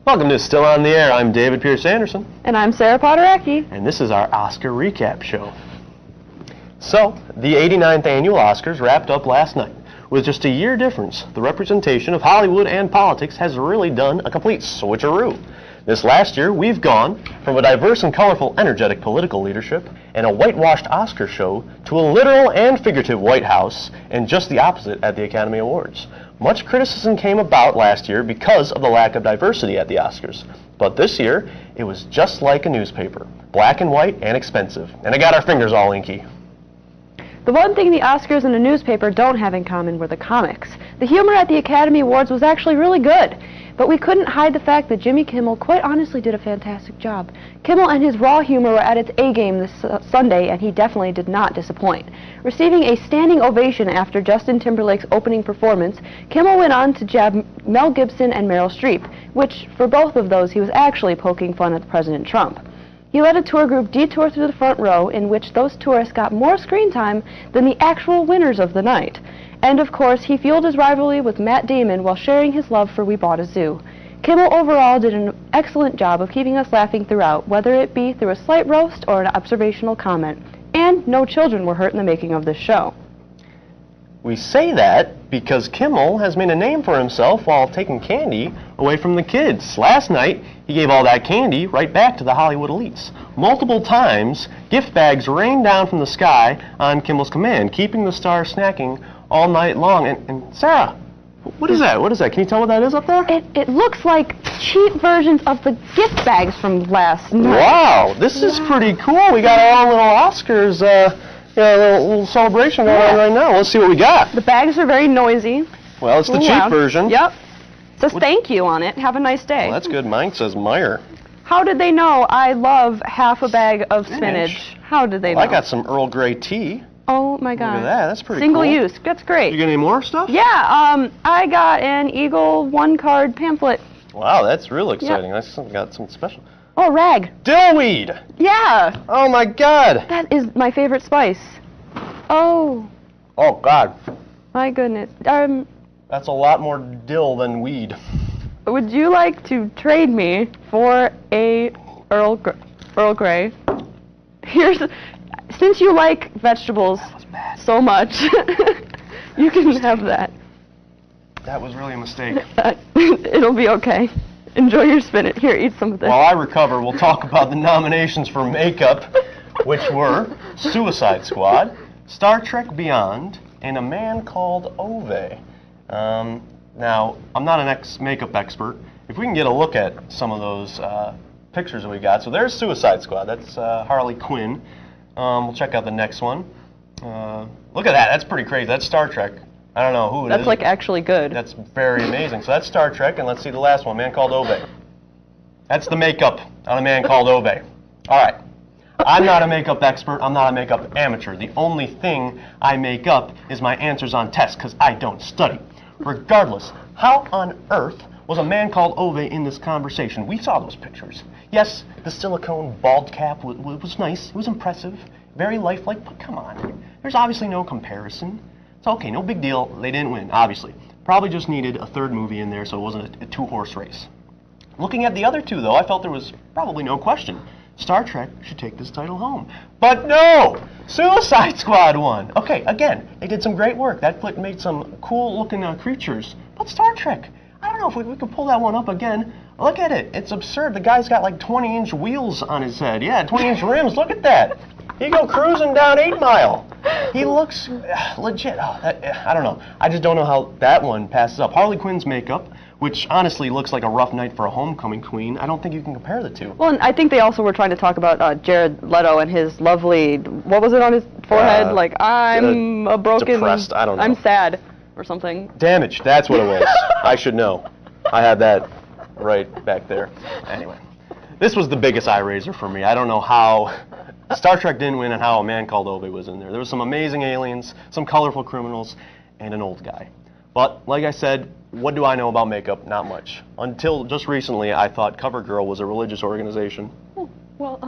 Welcome to Still on the Air. I'm David Pierce Anderson. And I'm Sarah Potteracki. And this is our Oscar recap show. So, the 89th annual Oscars wrapped up last night. With just a year difference, the representation of Hollywood and politics has really done a complete switcheroo. This last year, we've gone from a diverse and colorful, energetic political leadership and a whitewashed Oscar show to a literal and figurative White House, and just the opposite at the Academy Awards. Much criticism came about last year because of the lack of diversity at the Oscars. But this year, it was just like a newspaper, black and white and expensive, and it got our fingers all inky. The one thing the Oscars and a newspaper don't have in common were the comics. The humor at the Academy Awards was actually really good, but we couldn't hide the fact that Jimmy Kimmel quite honestly did a fantastic job. Kimmel and his raw humor were at its A-game this Sunday, and he definitely did not disappoint. Receiving a standing ovation after Justin Timberlake's opening performance, Kimmel went on to jab Mel Gibson and Meryl Streep, which, for both of those, he was actually poking fun at President Trump. He led a tour group detour through the front row in which those tourists got more screen time than the actual winners of the night. And of course, he fueled his rivalry with Matt Damon while sharing his love for We Bought a Zoo. Kimmel overall did an excellent job of keeping us laughing throughout, whether it be through a slight roast or an observational comment. And no children were hurt in the making of this show. We say that because Kimmel has made a name for himself while taking candy away from the kids. Last night, he gave all that candy right back to the Hollywood elites. Multiple times, gift bags rained down from the sky on Kimmel's command, keeping the stars snacking all night long. And Sarah, what is that? What is that? Can you tell what that is up there? It looks like cheap versions of the gift bags from last night. Wow, this is pretty cool. We got our own little Oscars, a little celebration going on right now. Let's see what we got. The bags are very noisy. Well, it's the cheap version. Yep. It says thank you on it. Have a nice day. Well, that's good. Mine says Meyer. How did they know I love half a bag of spinach? How did they know? I got some Earl Grey tea. Oh my God. Look at that. That's pretty Single cool. use. That's great. You got any more stuff? Yeah. I got an Eagle one-card pamphlet. Wow, that's real exciting. I got something special. Oh, rag. Dillweed. Yeah. Oh my God. That is my favorite spice. Oh. Oh God. My goodness. That's a lot more dill than weed. Would you like to trade me for a Earl Grey? Since you like vegetables so much, you can have that. That was really a mistake. It'll be okay. Enjoy your spinach. Here, eat some of this. While I recover, we'll talk about the nominations for makeup, which were Suicide Squad, Star Trek Beyond, and A Man Called Ove. Now, I'm not an makeup expert. If we can get a look at some of those pictures that we got. So there's Suicide Squad. That's Harley Quinn. We'll check out the next one. Look at that. That's pretty crazy. That's Star Trek. I don't know who it is. That's like actually good. That's very amazing. So that's Star Trek, and let's see the last one, Man Called Ove. That's the makeup on A Man Called Ove. All right. I'm not a makeup expert. I'm not a makeup amateur. The only thing I make up is my answers on tests, because I don't study. Regardless, how on earth was A Man Called Ove in this conversation? We saw those pictures. Yes, the silicone bald cap was nice. It was impressive. Very lifelike, but come on. There's obviously no comparison. It's okay, no big deal. They didn't win, obviously. Probably just needed a third movie in there so it wasn't a two-horse race. Looking at the other two, though, I felt there was probably no question. Star Trek should take this title home. But no! Suicide Squad won. Okay, again, they did some great work. That flick made some cool-looking creatures. But Star Trek, I don't know if we could pull that one up again. Look at it. It's absurd. The guy's got like 20-inch wheels on his head. Yeah, 20-inch rims. Look at that. He go cruising down 8 Mile. He looks legit. Oh, I don't know. I just don't know how that one passes up. Harley Quinn's makeup, which honestly looks like a rough night for a homecoming queen. I don't think you can compare the two. Well, and I think they also were trying to talk about Jared Leto and his lovely, what was it on his forehead? Like, I'm a broken... Depressed, I don't know. I'm sad, or something. Damaged, that's what it was. I should know. I had that right back there. Anyway, this was the biggest eye raiser for me. I don't know how Star Trek didn't win and how A Man Called Ove was in there. There was some amazing aliens, some colorful criminals, and an old guy. But, like I said, what do I know about makeup? Not much. Until just recently, I thought CoverGirl was a religious organization. Well,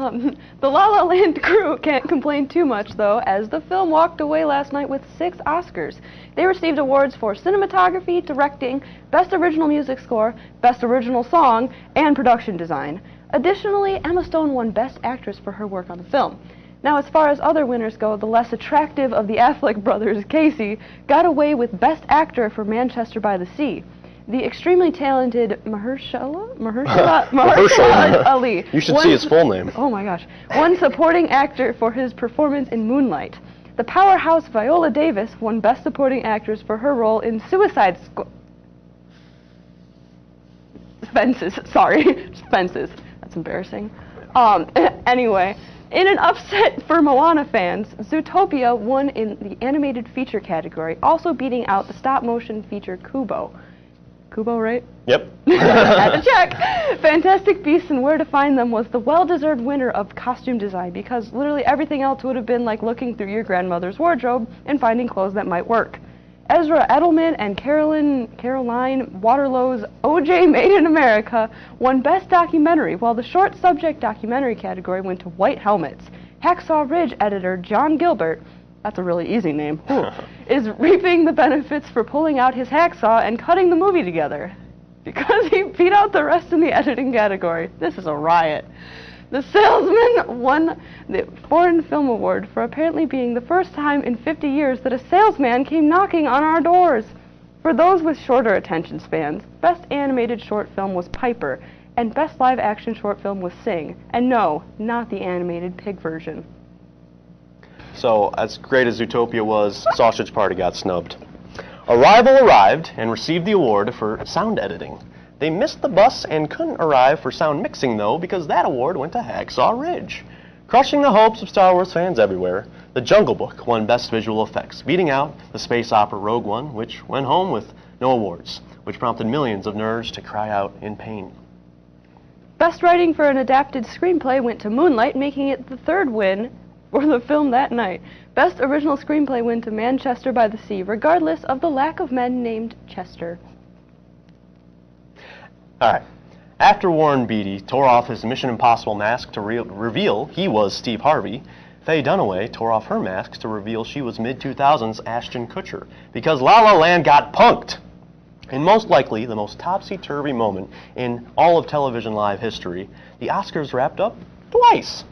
the La La Land crew can't complain too much, though, as the film walked away last night with 6 Oscars. They received awards for cinematography, directing, Best Original Music Score, Best Original Song, and Production Design. Additionally, Emma Stone won Best Actress for her work on the film. Now, as far as other winners go, the less attractive of the Affleck brothers, Casey, got away with Best Actor for Manchester by the Sea. The extremely talented Mahershala Ali. You should see his full name. Oh my gosh. Won Supporting Actor for his performance in Moonlight. The powerhouse Viola Davis won Best Supporting Actress for her role in Suicide Squad. Fences. That's embarrassing. Anyway, in an upset for Moana fans, Zootopia won in the animated feature category, also beating out the stop-motion feature Kubo. Kubo, right? Yep. Had to check. Fantastic Beasts and Where to Find Them was the well-deserved winner of costume design because literally everything else would have been like looking through your grandmother's wardrobe and finding clothes that might work. Ezra Edelman and Caroline Waterlow's O.J. Made in America won Best Documentary, while the short subject documentary category went to White Helmets. Hacksaw Ridge editor John Gilbert, that's a really easy name, is reaping the benefits for pulling out his hacksaw and cutting the movie together because he beat out the rest in the editing category. This is a riot. The Salesman won the Foreign Film Award for apparently being the first time in 50 years that a salesman came knocking on our doors. For those with shorter attention spans, Best Animated Short Film was Piper, and Best Live Action Short Film was Sing. And no, not the animated pig version. So, as great as Zootopia was, Sausage Party got snubbed. Arrival arrived and received the award for sound editing. They missed the bus and couldn't arrive for sound mixing, though, because that award went to Hacksaw Ridge. Crushing the hopes of Star Wars fans everywhere, The Jungle Book won Best Visual Effects, beating out the space opera Rogue One, which went home with no awards, which prompted millions of nerds to cry out in pain. Best Writing for an Adapted Screenplay went to Moonlight, making it the 3rd win for the film that night. Best Original Screenplay went to Manchester by the Sea, regardless of the lack of men named Chester. Alright, after Warren Beatty tore off his Mission Impossible mask to reveal he was Steve Harvey, Faye Dunaway tore off her mask to reveal she was mid-2000s Ashton Kutcher, because La La Land got punked. In most likely the most topsy-turvy moment in all of television live history, the Oscars wrapped up twice.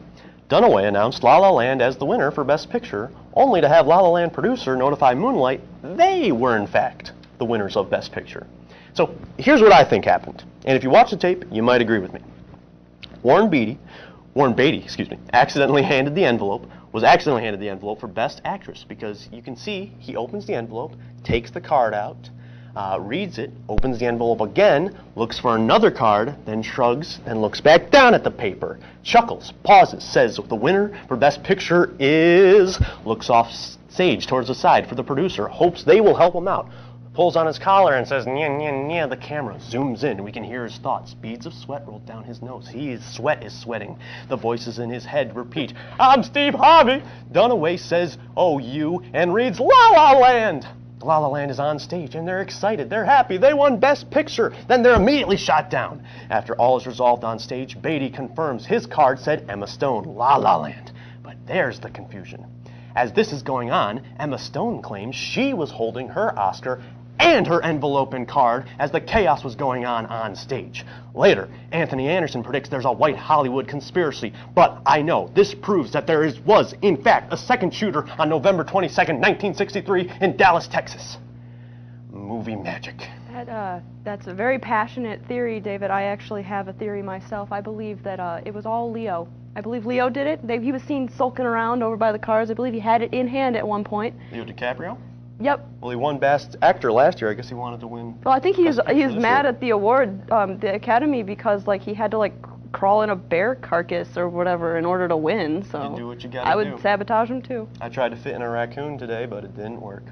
Dunaway announced La La Land as the winner for Best Picture, only to have La La Land producer notify Moonlight they were in fact the winners of Best Picture. So here's what I think happened, and if you watch the tape, you might agree with me. Warren Beatty, accidentally handed the envelope for Best Actress, because you can see he opens the envelope, takes the card out, reads it, opens the envelope again, looks for another card, then shrugs, then looks back down at the paper, chuckles, pauses, says the winner for Best Picture is, looks off stage towards the side for the producer, hopes they will help him out, pulls on his collar and says, "Nya, nya, nya." The camera zooms in, and we can hear his thoughts. Beads of sweat roll down his nose. Sweat is sweating. The voices in his head repeat, "I'm Steve Harvey." Dunaway says, "Oh, you," and reads La La Land. La La Land is on stage, and they're excited. They're happy. They won Best Picture. Then they're immediately shot down. After all is resolved on stage, Beatty confirms his card said Emma Stone, La La Land. But there's the confusion. As this is going on, Emma Stone claims she was holding her Oscar and her envelope and card as the chaos was going on stage. Later, Anthony Anderson predicts there's a white Hollywood conspiracy, but I know this proves that there was, in fact, a second shooter on November 22nd, 1963 in Dallas, Texas. Movie magic. That's a very passionate theory, David. I actually have a theory myself. I believe that it was all Leo. I believe Leo did it. He was seen sulking around over by the cars. I believe he had it in hand at one point. Leo DiCaprio? Yep. Well, he won Best Actor last year. I guess he wanted to win. Well, I think he's mad at the award, the Academy, because like he had to like crawl in a bear carcass or whatever in order to win. So you do what you gotta I would sabotage him too. I tried to fit in a raccoon today, but it didn't work.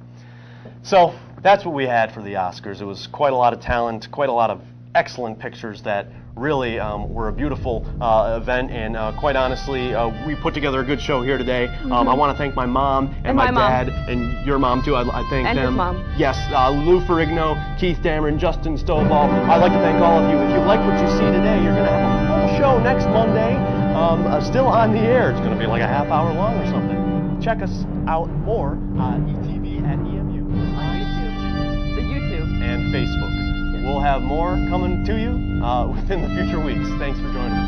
So that's what we had for the Oscars. It was quite a lot of talent, quite a lot of excellent pictures that really were a beautiful event, and quite honestly, we put together a good show here today. I want to thank my mom and my dad and your mom too. I thank them. And his mom. Yes, Lou Ferrigno, Keith Dameron, Justin Stovall. I'd like to thank all of you. If you like what you see today, you're going to have a full show next Monday. still on the air. It's going to be like a half hour long or something. Check us out more on ETV at EMU. On YouTube. The YouTube. And Facebook. We'll have more coming to you within the future weeks. Thanks for joining us.